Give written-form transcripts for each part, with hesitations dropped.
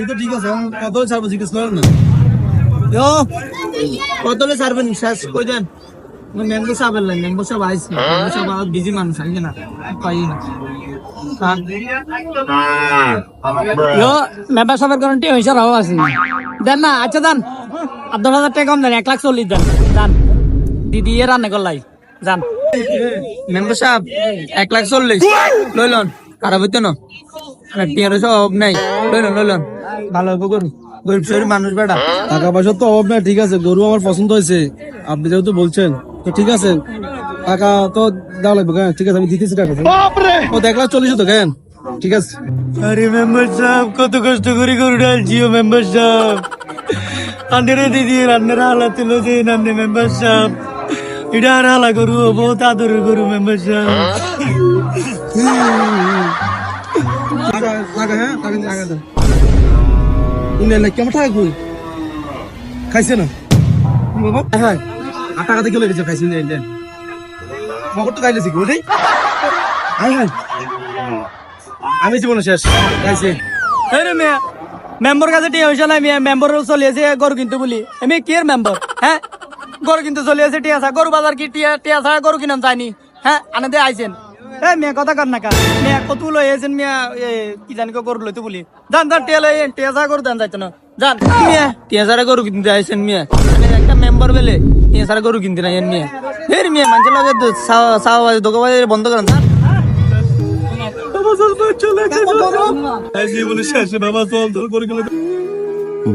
তো ঠিক আছে, কত ছাড়বো জিজ্ঞেস করেন না। কত ছাড়বেন শেষ কই দেন। মেম্বার সাহেব এলেন, মেম্বার সাহেব আইসি, মেম্বার সাহেব বিজি মানুষ আইসে না, পাই না। মেম্বার সাহেবের গ্যারান্টি হয়েছে রাও আছে দেন না। আচ্ছা দেন 10,000 টাকা কম দেন, 1,40,000 দেন। যান দিদি এ রান্না করলাই যান। মেম্বার সাহেব 1,40,000 লইলন, খারাপ হইতো না, টিয়ার অভাব নাই, লইলন ভালো হবো। গরিব শরীর মানুষ বেটা, টাকা পয়সার তো অভাব নাই। ঠিক আছে, গরু আমার পছন্দ হয়েছে, আপনি যেহেতু বলছেন তো ঠিক আছে, টাকা তো দেওয়া লাগবে। কেন ঠিক আছে, আমি দিতেছি টাকা। ও 1,40,000 তো কেন ঠিক আছে। আরে মেম্বার সাহেব কত কষ্ট করে গরু ডালছিও মেম্বার সাহেব, আন্ডারে দিদি রান্নার হালাত তুলে দিন আপনি মেম্বার সাহেব। এটা আর হালা গরু, বহুত আদরের গরু মেম্বার সাহেব। কেমন টাকা কই খাইছে না বাবা? হ্যাঁ টাকাতে কেউ লেগেছে, খাইছি মকর তো খাইলেছি ওটাই। আমি জীবনে শেষ খাইছি। মেম্বার কাছে টিয়া হয়েছে না, মেম্বার চলিয়েছে গরু কিনতে বলি। আমি কি মেম্বার? হ্যাঁ গরু কিনতে চলিয়েছে টিয়া ছাড়া, গরু বাজার কি টিয়া ছাড়া গরু কিনাম চাইনি। হ্যাঁ আনে দিয়ে আইসেন মেয়ে কথা কর না কা মেয়ে কত লই আছেন মিয়া, কি জানি গরু লইতে বলি। যান টিয়া লই, টিয়া ছাড়া গরু দেন যাইতো না। যান মিয়া, টিয়া ছাড়া গরু কিনতে আইসেন মিয়া, একটা মেম্বার বেলে টিয়া ছাড়া গরু কিনতে নাই মিয়া। ফের মিয়া মানুষের লাগে চাওয়া দোকান বন্ধ করেন।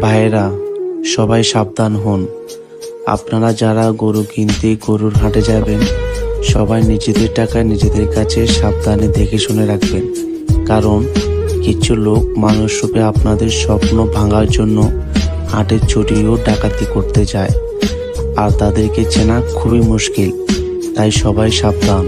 ভাইরা সবাই সাবধান হন। আপনারা যারা গরু কিনতে গরুর হাটে যাবেন, সবাই নিজেদের টাকা নিজেদের কাছে সাবধানে দেখে শুনে রাখবেন। কারণ কিছু লোক মানুষ রূপে আপনাদের স্বপ্ন ভাঙার জন্য হাটে চুরি ও ডাকাতি করতে যায়, আর তাদেরকে চেনা খুবই মুশকিল। তাই সবাই সাবধান।